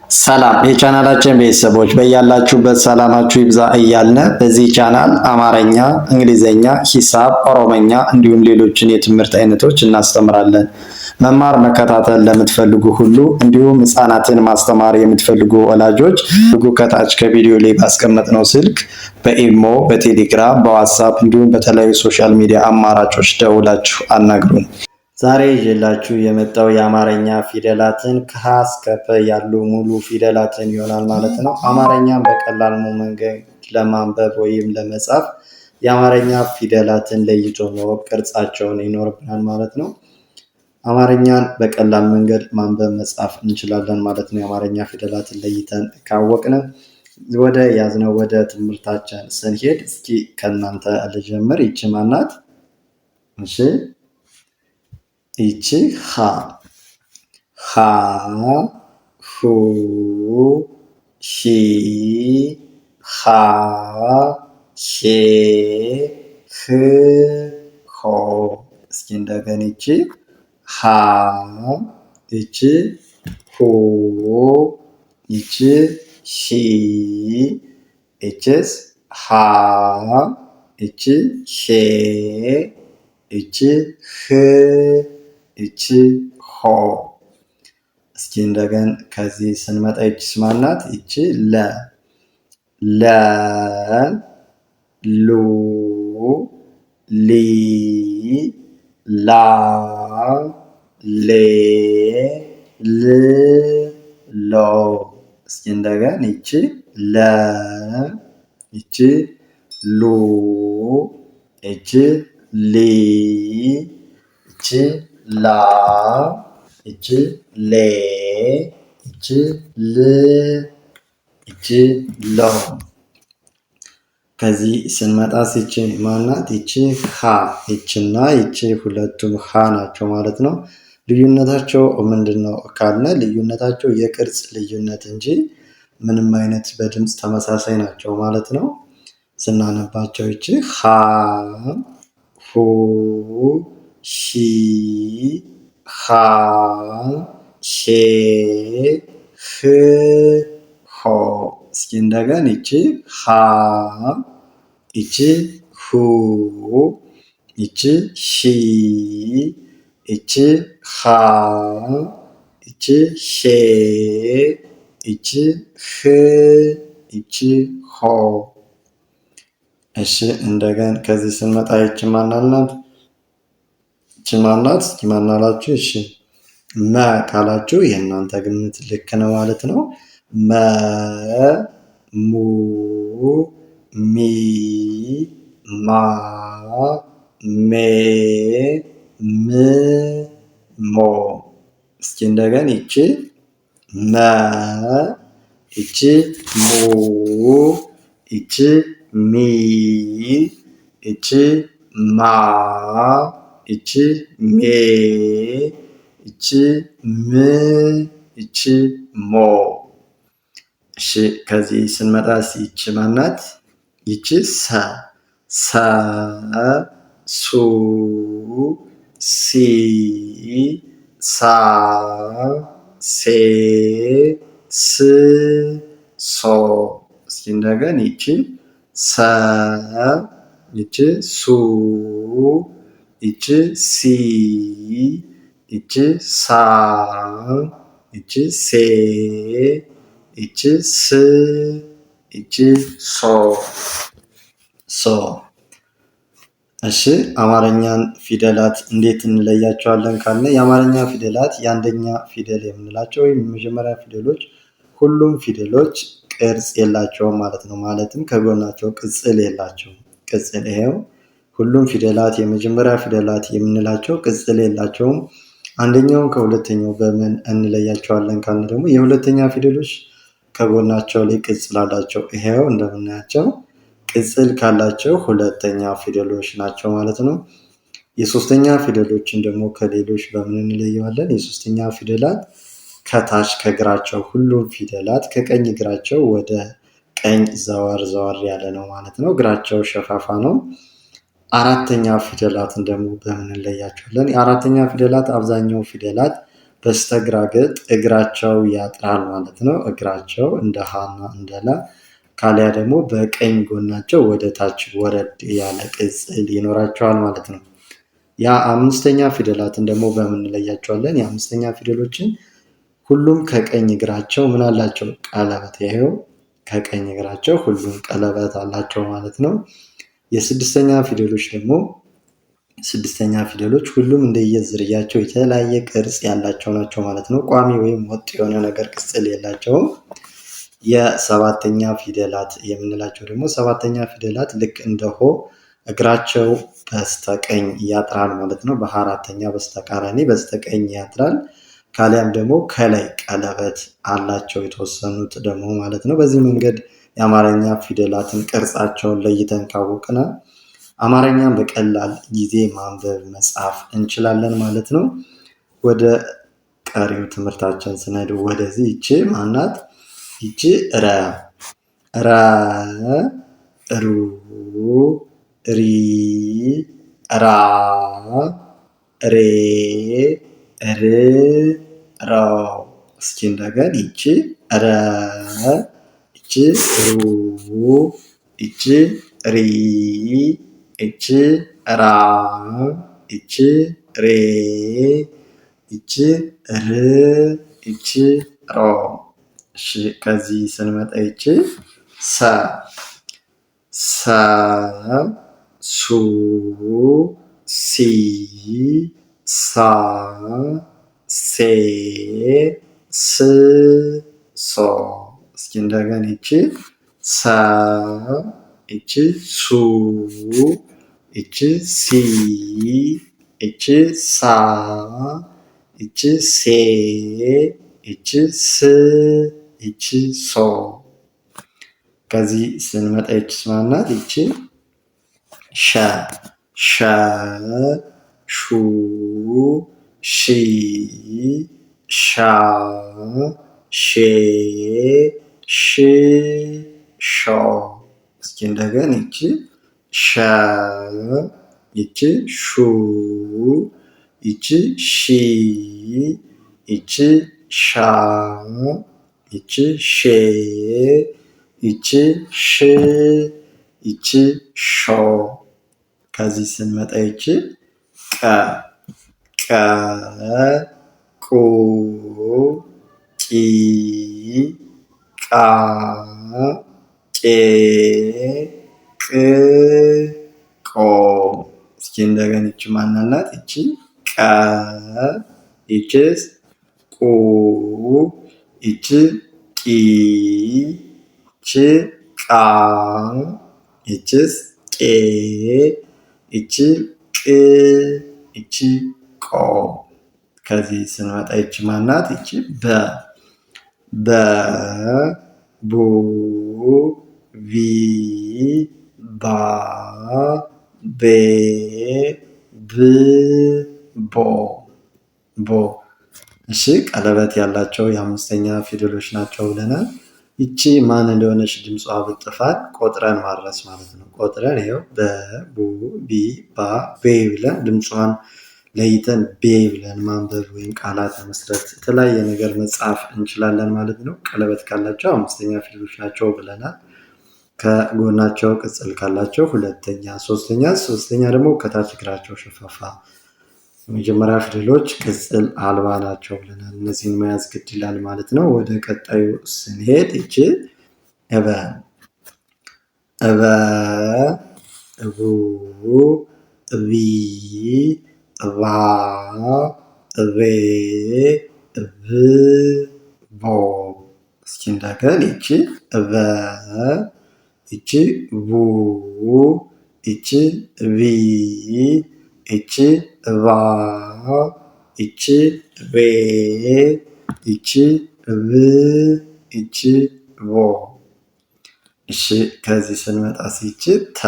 ሰላም የቻናላችን ቤተሰቦች በያላችሁበት ሰላማችሁ ይብዛ እያልን በዚህ ቻናል አማርኛ፣ እንግሊዝኛ፣ ሂሳብ፣ ኦሮመኛ እንዲሁም ሌሎችን የትምህርት አይነቶች እናስተምራለን። መማር መከታተል ለምትፈልጉ ሁሉ እንዲሁም ህፃናትን ማስተማር የምትፈልጉ ወላጆች ከታች ከቪዲዮ ላይ ባስቀመጥነው ስልክ በኢሞ፣ በቴሌግራም፣ በዋትሳፕ እንዲሁም በተለያዩ ሶሻል ሚዲያ አማራጮች ደውላችሁ አናግሩን። ዛሬ ይዤላችሁ የመጣው የአማርኛ ፊደላትን ከሀ እስከ ፐ ያሉ ሙሉ ፊደላትን ይሆናል ማለት ነው። አማርኛን በቀላል መንገድ ለማንበብ ወይም ለመጻፍ የአማርኛ ፊደላትን ለይቶ ማወቅ ቅርጻቸውን ይኖርብናል ማለት ነው። አማርኛን በቀላል መንገድ ማንበብ መጻፍ እንችላለን ማለት ነው። የአማርኛ ፊደላትን ለይተን ካወቅን ወደ ያዝነው ወደ ትምህርታችን ስንሄድ እስኪ ከእናንተ ልጀምር። ይቺ ማናት? እሺ ይቺ ሀ ሀ ሁ ሂ ሃ ሄ ህ ሆ። እስኪ እንደገና ይቺ ሀ ይቺ ሁ ይቺ ሂ ይቺስ ሃ ይቺ ሄ ይቺ ህ ይቺ ሆ። እስኪ እንደገን ከዚህ ስንመጣ ይቺስ ማናት? ይቺ ለ ለ ሉ ሊ ላ ሌ ል ሎ። እስኪ እንደገን ይቺ ለ ይቺ ሉ ይቺ ሊ ይቺ ላ ይቺ ሌ ይቺ ል ይቺ ሎ። ከዚህ ስንመጣ ይቺ ማናት? ይቺ ሀ ይቺና ይቺ ሁለቱም ሀ ናቸው ማለት ነው። ልዩነታቸው ምንድን ነው ካልን ልዩነታቸው የቅርጽ ልዩነት እንጂ ምንም አይነት በድምፅ ተመሳሳይ ናቸው ማለት ነው። ስናነባቸው ይቺ ሀ ሁ ሂ ሃ ሄ ህ ሆ። እስኪ እንደገን ይቺ ሀ ይቺ ሁ ይቺ ሂ ይቺ ሃ ይቺ ሄ ይቺ ህ ይቺ ሆ። እሺ እንደገን ከዚህ ስንመጣ ይቺ ማናት? ይቺ ማናት? እስኪ ማናላችሁ? እሺ መ ካላችሁ የእናንተ ግምት ልክ ነው ማለት ነው። መ ሙ ሚ ማ ሜ ም ሞ። እስኪ እንደገን ይቺ መ ይቺ ሙ ይቺ ሚ ይቺ ማ ይቺ ሜ ይቺ ም ይቺ ሞ። እሺ ከዚህ ስንመጣ ይቺ ማናት? ይቺ ሰ ሰ ሱ ሲ ሳ ሴ ስ ሶ። እስኪ እንደገን ይቺ ሰ ይቺ ሱ ይቺ ሲ ይቺ ሳ ይቺ ሴ ይቺ ስ ይቺ ሶ ሶ። እሺ አማርኛን ፊደላት እንዴት እንለያቸዋለን ካልን የአማርኛ ፊደላት የአንደኛ ፊደል የምንላቸው ወይም የመጀመሪያ ፊደሎች ሁሉም ፊደሎች ቅርጽ የላቸውም ማለት ነው። ማለትም ከጎናቸው ቅጽል የላቸውም። ቅጽል ይሄው ሁሉም ፊደላት የመጀመሪያ ፊደላት የምንላቸው ቅጽል የላቸውም። አንደኛውን ከሁለተኛው በምን እንለያቸዋለን ካልን ደግሞ የሁለተኛ ፊደሎች ከጎናቸው ላይ ቅጽል አላቸው። ይሄው እንደምናያቸው ቅጽል ካላቸው ሁለተኛ ፊደሎች ናቸው ማለት ነው። የሶስተኛ ፊደሎችን ደግሞ ከሌሎች በምን እንለየዋለን? የሶስተኛ ፊደላት ከታች ከእግራቸው ሁሉም ፊደላት ከቀኝ እግራቸው ወደ ቀኝ ዘወር ዘወር ያለ ነው ማለት ነው። እግራቸው ሸፋፋ ነው። አራተኛ ፊደላትን ደግሞ በምን እንለያቸዋለን? የአራተኛ ፊደላት አብዛኛው ፊደላት በስተግራ ገጥ እግራቸው ያጥራል ማለት ነው። እግራቸው እንደ ሀና እንደ ላ ካሊያ ደግሞ በቀኝ ጎናቸው ወደ ታች ወረድ ያለ ቅጽል ይኖራቸዋል ማለት ነው። የአምስተኛ ፊደላትን ደግሞ በምን እንለያቸዋለን? የአምስተኛ ፊደሎችን ሁሉም ከቀኝ እግራቸው ምን አላቸው? ቀለበት። ይሄው ከቀኝ እግራቸው ሁሉም ቀለበት አላቸው ማለት ነው። የስድስተኛ ፊደሎች ሁሉም እንደየዝርያቸው የተለያየ ቅርጽ ያላቸው ናቸው ማለት ነው። ቋሚ ወይም ወጥ የሆነ ነገር ቅጽል የላቸውም። የሰባተኛ ፊደላት የምንላቸው ደግሞ ሰባተኛ ፊደላት ልክ እንደ ሆ እግራቸው በስተቀኝ ያጥራል ማለት ነው። በአራተኛ በስተቃራኒ በስተቀኝ ያጥራል። ካሊያም ደግሞ ከላይ ቀለበት አላቸው የተወሰኑት ደግሞ ማለት ነው። በዚህ መንገድ የአማርኛ ፊደላትን ቅርጻቸውን ለይተን ካወቅን አማርኛን በቀላል ጊዜ ማንበብ መጻፍ እንችላለን ማለት ነው። ወደ ቀሪው ትምህርታችን ስንሄድ ወደዚህ ይቺ ማናት? ይቺ ረ ረ ሩ ሪ ራ ሬ ር ሮ። እስኪ እንደገና ይቺ ረ ይቺ ሩ ይቺ ሪ ይቺ ራ ይቺ ሬ ይቺ ር ይቺ ሮ። እሺ ከዚህ ስንመጣ ይቺ ሰ ሰ ሱ ሲ ሳ ሴ ስ ሶ። እስኪ እንደገና ይቺ ሰ ይቺ ሱ ይቺ ሲ ይቺ ሳ ይቺ ሴ ይቺ ስ ይቺ ሶ። ከዚህ ስንመጣ ይቺ ማናት? ይቺ ሸ ሸ ሹ ሺ ሻ ሼ ሽ ሾ። እስኪ እንደገና ይቺ ሸ ይቺ ሹ ይቺ ሺ ይቺ ሻ ይቺ ሼ ይቺ ሽ ይቺ ሾ። ከዚህ ስንመጣ ይቺ ቀ ቀ ቁ ቂ ቃ ቄ ቅ ቆ። እስኪ እንደገና ይቺ ማናላት? ይቺ ቀ ይቺስ ቁ ይቺ ቂ ይቺ ቃ ይቺስ ቄ ይቺ ቅ ይቺ ቆ። ከዚህ ስንመጣ ይቺ ማናት? ይቺ በ በ ቡ ቪ ባ ቤ ብ ቦ ቦ። እሺ ቀለበት ያላቸው የአምስተኛ ፊደሎች ናቸው ብለናል። ይቺ ማን እንደሆነች ድምጿ ብጥፋት ቆጥረን ማድረስ ማለት ነው። ቆጥረን ይኸው በ ቡ ቢ ባ ቤ ብለን ድምጿን ለይተን ቤ ብለን ማንበብ ወይም ቃላት መስረት የተለያየ ነገር መጻፍ እንችላለን ማለት ነው። ቀለበት ካላቸው አምስተኛ ፊደሎች ናቸው ብለናል። ከጎናቸው ቅጽል ካላቸው ሁለተኛ ሶስተኛ ደግሞ ከታች እግራቸው ሸፋፋ የመጀመሪያ ፊደሎች ቅጽል አልባ ናቸው ብለናል። እነዚህን መያዝ ግድ ይላል ማለት ነው። ወደ ቀጣዩ ስንሄድ ይቺ እበ እበ እቡ እቢ እባ እቤ እብ ቦ። እስኪ እንደገና ይቺ እበ ይቺ ቡ ይቺ ቢ ይቺ እባ ይቺ ቤ ይቺ ብ ይቺ ቦ። እሺ ከዚህ ስንመጣ ይቺ ተ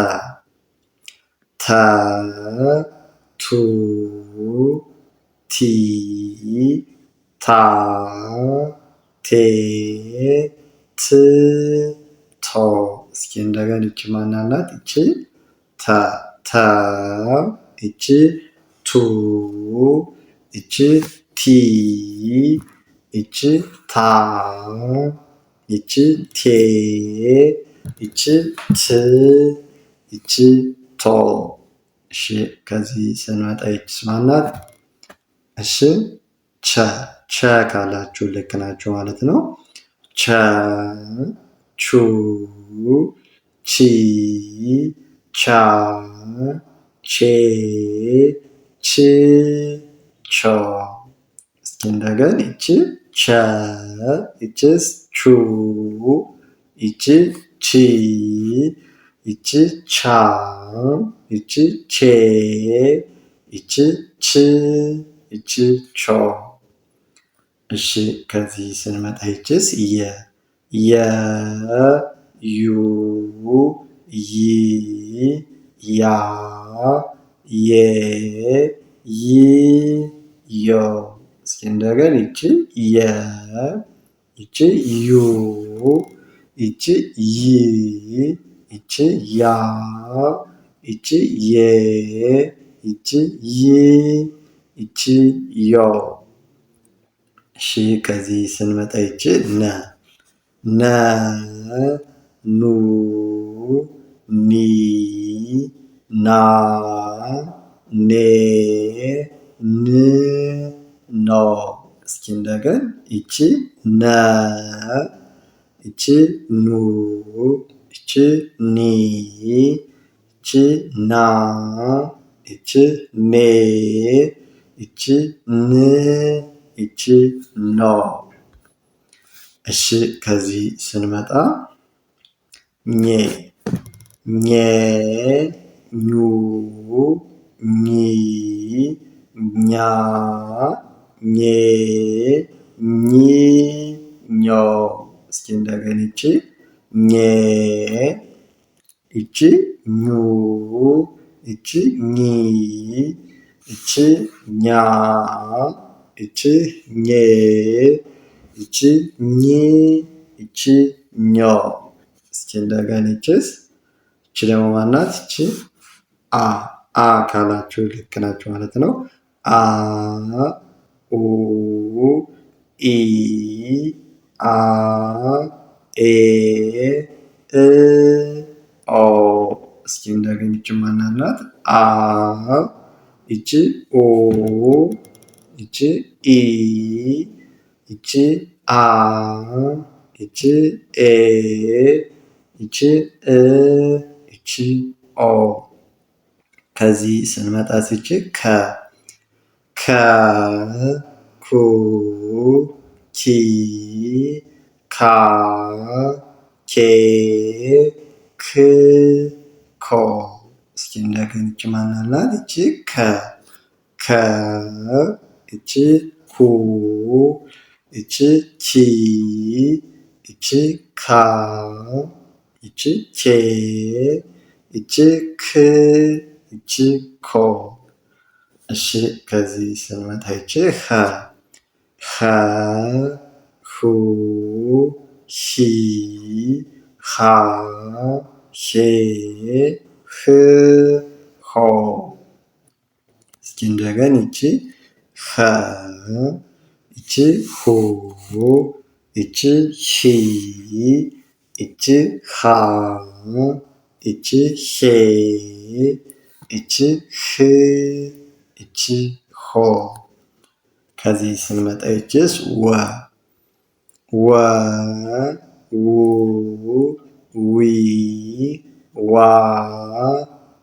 ተ ቱ ቲ ታ ቴ ት ቶ። እስኪ እንደገና ይቺ ማናላት? ይቺ ተ ተ ይቺ ቱ ይቺ ቲ ይች ታ ይች ቴ ይች ት ይች ቶ። እሺ ከዚህ ስንመጣ ይች ማናት? እሺ ቸ ቸ ካላችሁ ልክ ናችሁ ማለት ነው። ቸ ቹ ቺ ቻ ቼ ች ቾ። እስኪ እንደገን ይች ቸ ይችስ ቹ ይች ቺ ይች ቻ ይች ቼ ይች ች ይች ቾ። እሺ ከዚህ ስንመጣ ይችስ የ የ ዩ ይ ያ የ ይ ዮ። እስኪ እንደገን ይች የ ይች ዩ ይች ይ ይች ያ ይች የ ይች ይ ይች ዮ። እሺ ከዚህ ስንመጣ ይች ነ ነ ኑ ኒ ና ኔ ን ኖ። እስኪ እንደገን ይች ነ ይች ኑ ይች ኒ ይች ና ይች ኔ ይች ን ይች ኖ። እሺ ከዚህ ስንመጣ ኘ ኘ ኙ ኚ ኛ ኜ ኚ ኞ። እስኪ እንደገና ይቺ ኘ ይቺ ኙ ይቺ ኚ ይቺ ኛ ይቺ ኘ ይቺ ኚ ይቺ ኞ። እስኪ እንደገና ይችስ ይቺ ደግሞ ማናት? ይቺ አ አ ካላችሁ ልክ ናችሁ ማለት ነው። አ ኡ ኢ አ ኤ እ ኦ። እስኪ እንደገና ይቺ ማናት ናት? አ ይቺ ኦ ይቺ ኢ ይቺ አ ይቺ ኤ ይቺ እ ይቺ ኦ። ከዚህ ስንመጣ ይቺ ከ ከ ኩ ኪ ካ ኬ ክ ኮ። እስኪ እንደገና ይቺ ማናት ናት? ይቺ ከ ከ ይቺ ኩ ይቺ ኪ ይቺ ካ ይቺ ኬ ይቺ ክ ይቺ ኮ። እሺ ከዚህ ስንመጣ ይቺ ኸ ኸ ሁ ሂ ሃ ሄ ህ ሆ። እስኪ እንደገና ይቺ ኸ ይቺ ሁ ይቺ ሂ ይቺ ሃ ይቺ ሄ ይቺ ህ ይቺ ሆ። ከዚህ ስንመጣ ይችስ ወ ወ ው ዊ ዋ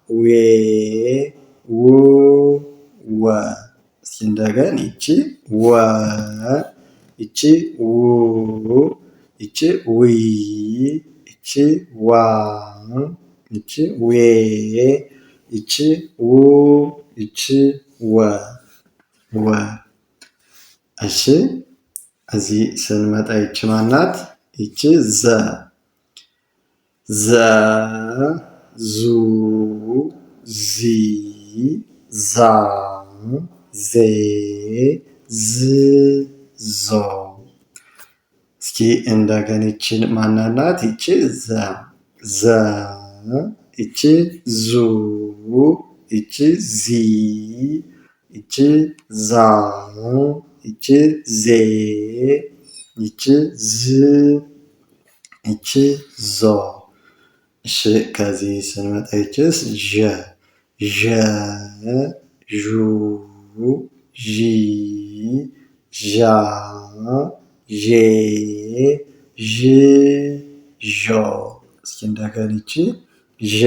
ዌ ው ወ። እስኪ እንደገና ይቺ ወ ይቺ ው ይቺ ዊ ይቺ ዋ ይቺ ዌ ይቺ ው ይቺ ወ ወ። እሺ እዚህ ስንመጣ ይቺ ማናት? ይቺ ዘ ዘ ዙ ዚ ዛ ዜ ዝ ዞ። እስኪ እንደገና ይቺን ማናት ናት? ይቺ ዘ ዘ ይቺ ዙ ይቺ ዚ ይቺ ዛ ይቺ ዜ ይቺ ዝ ይቺ ዞ። እሺ ከዚህ ስንመጣ ይችስ ዠ ዠ ዡ ዢ ዣ ዤ ዥ ዦ። እስኪ እንደገና ይቺ ዠ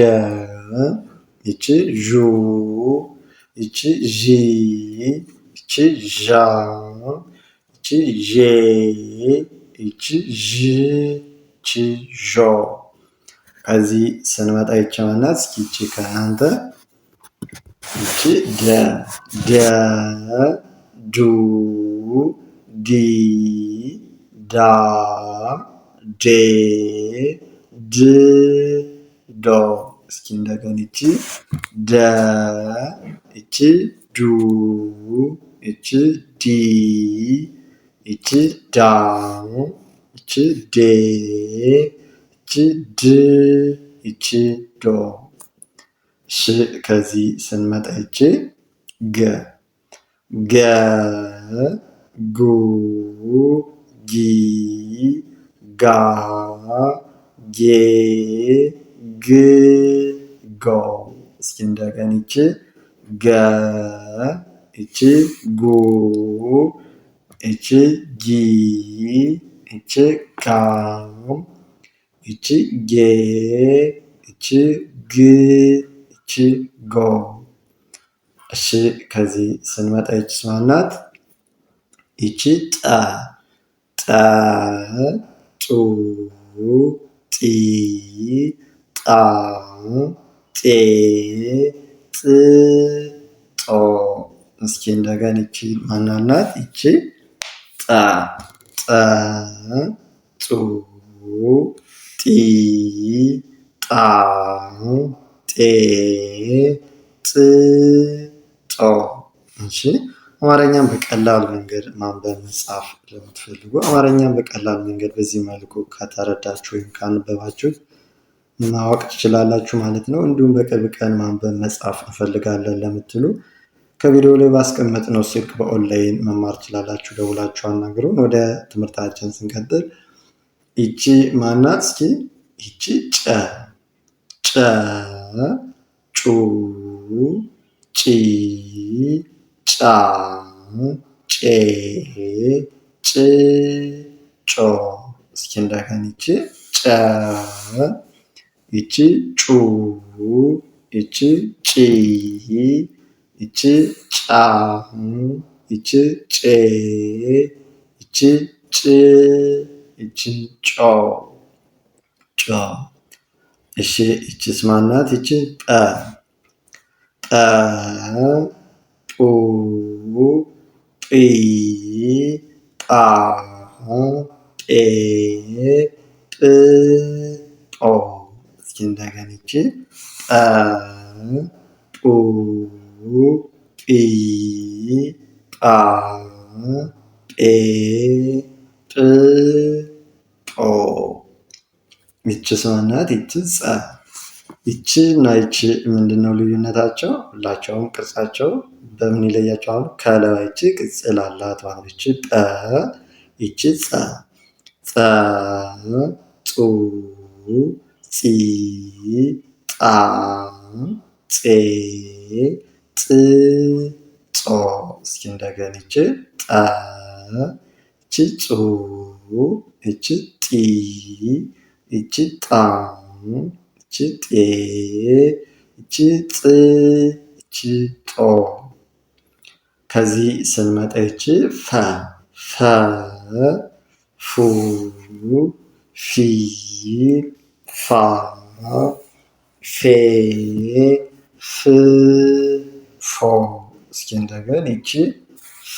ይቺ ዡ ይቺ ዢ ይቺ ዣ ይቺ ዤ ይቺ ዥ ይቺ ዦ። ከዚህ ስንመጣ ይቺ ማናት? እስኪ ይቺ ከእናንተ ይቺ ደ ደ ዱ ዲ ዳ ዴ ድ ዶ። እስኪ እንደገና ይቺ ደ ይቺ ዱ ይቺ ዲ ይቺ ዳ ይቺ ዴ ይቺ ድ ይቺ ዶ። እሺ ከዚህ ስንመጣ ይቺ ገ ገ ጉ ጊ ጋ ጌ ግ ጎ። እስኪ እንደገና ይቺ ገ ይቺ ጉ ይቺ ጊ ይቺ ጋ ይቺ ጌ ይቺ ግ ይቺ ጎ። እሺ ከዚህ ስንመጣ ይቺ ማናት? ይቺ ጠ ጠ ጡ ጢ ጣ ጤ ጥ ጦ። እስኪ እንደገና ይቺ ማናት? ይቺ ጠ ጠ ጡ ጢ ጣ ጤ ጥ ጦ። እሺ አማርኛን በቀላል መንገድ ማንበብ መጻፍ ለምትፈልጉ አማርኛን በቀላል መንገድ በዚህ መልኩ ከተረዳችሁ ወይም ካነበባችሁ ማወቅ ትችላላችሁ ማለት ነው። እንዲሁም በቅርብ ቀን ማንበብ መጻፍ እንፈልጋለን ለምትሉ ከቪዲዮ ላይ ባስቀመጥነው ስልክ በኦንላይን መማር ትችላላችሁ። ደውላችሁ አናግሩን። ወደ ትምህርታችን ስንቀጥል ይቺ ማናት? እስኪ ይቺ ጨ ጨ ጩ ጪ ጫ ጬ ጭ ጮ። እስኪ እንደገና ይቺ ጨ ይቺ ጩ ይቺ ጪ ይቺ ጫ ይቺ ጬ ይቺ ጭ ይቺ ጮ ጮ። እሺ ይቺስ ማናት? ይቺ ጠ ጠ ጡ ጲ ጳ ጴ ጵ ጶ። እስኪ እንደገና ይቺ ጠ ጡ ጲ ጳ ጴ ጵ ጶ። ይቺስ ማናት? ይቺ ጸ ይቺ እና ይቺ ምንድነው ልዩነታቸው? ሁላቸውም ቅርጻቸው በምን ይለያቸዋል? ከላይ ይቺ ቅጽል አላት ማለት ይቺ ጠ ይቺ ጸ ጸ ጹ ጺ ጣ ጼ ጥ ጾ። እስኪ እንደገና ይቺ ጠ ይቺ ጹ ይቺ ጢ ይቺ ጣ ይቺ ጤ ይቺ ፅ ይቺ ጦ። ከዚህ ስንመጣ ይቺ ፈ ፈ ፉ ፊ ፋ ፌ ፍ ፎ። እስኪ እንደገና ይቺ ፈ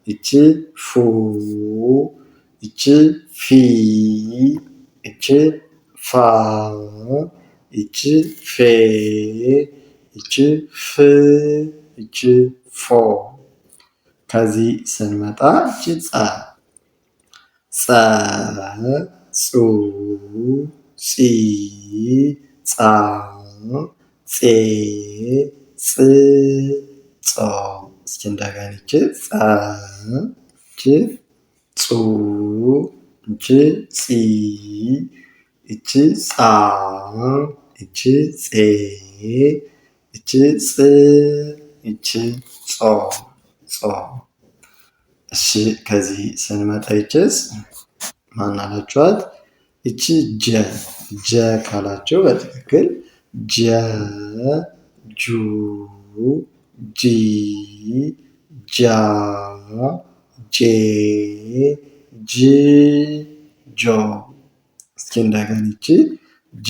ይቺ ፉ ይቺ ፊ ይቺ ፋ ይቺ ፌ ይቺ ፍ ይቺ ፎ። ከዚህ ስንመጣ ይቺ ጸ ጸ ጹ ጺ ጻ ጼ ጽ ጾ። እስኪ እንደገና ይቺ ጸ፣ ይቺ ጹ፣ ይቺ ጺ፣ ይቺ ጻ፣ ይቺ ጼ፣ ይቺ ጽ፣ ይቺ ጾ ጾ። እሺ ከዚህ ስንመጣ ይችስ ማን አላችኋት? ይቺ ጀ ጀ ካላችሁ በትክክል ጀ፣ ጁ፣ ጂ፣ ጃ፣ ጄ፣ ጅ፣ ጆ። እስኪ እንደገና ይቺ ጀ፣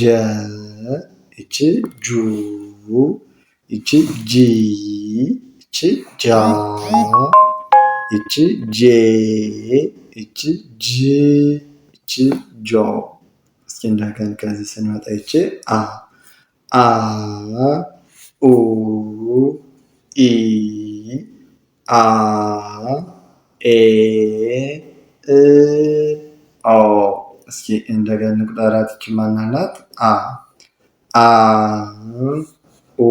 ይቺ ጁ፣ ይቺ ጂ፣ ይቺ ጃ፣ ይቺ ጄ፣ ይቺ ጅ፣ ይቺ ጆ። እስኪ እንደገና ከዚህ ስንመጣ ይቺ አ አ፣ ኡ፣ ኢ፣ አ፣ ኤ፣ እ፣ ኦ። እስኪ እንደገና እንቁጠራት። ይቺ ማን ናት? አ አ፣ ኡ፣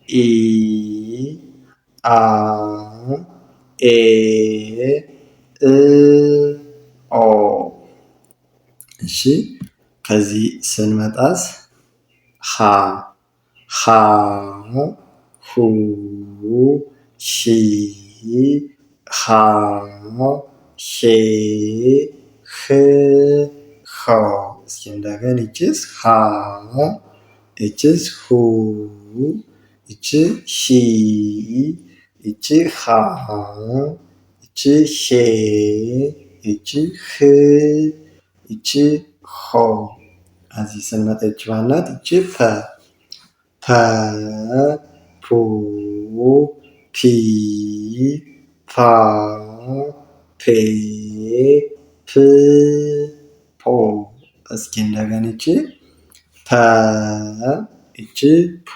ኢ፣ አ፣ ኤ፣ እ፣ ኦ። እሺ ከዚህ ስንመጣስ ሀ ሀ፣ ሁ፣ ሂ፣ ሃ፣ ሄ፣ ህ፣ ሆ። እስኪ እንደገና ይችስ ሀ፣ ይችስ ሁ፣ ይቺ ሂ፣ ይቺ ሃ፣ ይቺ ሄ፣ ይቺ ህ፣ ይቺ ሆ። እዚህ ስንመጣ ይቺ ማናት? ይቺ ፐ ፐ፣ ፑ፣ ፒ፣ ፓ፣ ፔ፣ ፕ፣ ፖ። እስኪ እንደገና ይቺ ፐ፣ ይቺ ፑ፣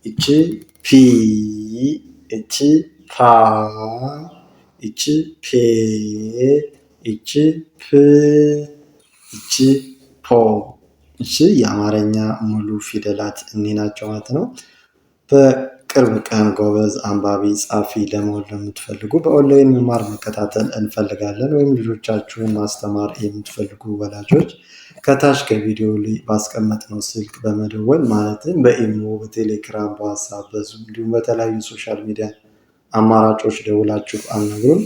ይቺ ፒ፣ ይቺ ፓ፣ ይቺ ፔ፣ ይቺ ፕ፣ ይቺ ፖ። እሺ የአማርኛ ሙሉ ፊደላት እኒህ ናቸው ማለት ነው። በቅርብ ቀን ጎበዝ አንባቢ ጻፊ ለመሆን ለምትፈልጉ በኦንላይን መማር መከታተል እንፈልጋለን ወይም ልጆቻችሁን ማስተማር የምትፈልጉ ወላጆች ከታች ከቪዲዮ ላይ ባስቀመጥነው ስልክ በመደወል ማለትም በኢሞ፣ በቴሌግራም፣ በዋትስአፕ፣ በዙም እንዲሁም በተለያዩ ሶሻል ሚዲያ አማራጮች ደውላችሁ አናግሩን።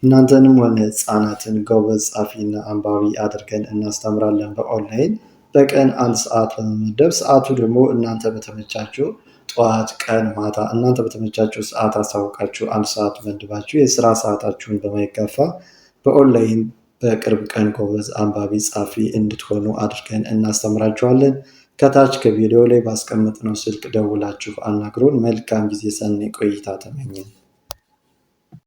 እናንተንም ሆነ ህፃናትን ጎበዝ ጻፊና አንባቢ አድርገን እናስተምራለን በኦንላይን በቀን 1 ሰዓት በመመደብ ሰዓቱ ደግሞ እናንተ በተመቻችሁ ጠዋት፣ ቀን፣ ማታ እናንተ በተመቻችሁ ሰዓት አሳውቃችሁ 1 ሰዓት መድባችሁ የስራ ሰዓታችሁን በማይጋፋ በኦንላይን በቅርብ ቀን ጎበዝ አንባቢ ጻፊ እንድትሆኑ አድርገን እናስተምራችኋለን። ከታች ከቪዲዮ ላይ ባስቀመጥነው ስልክ ደውላችሁ አናግሩን። መልካም ጊዜ፣ ሰናይ ቆይታ ተመኘን።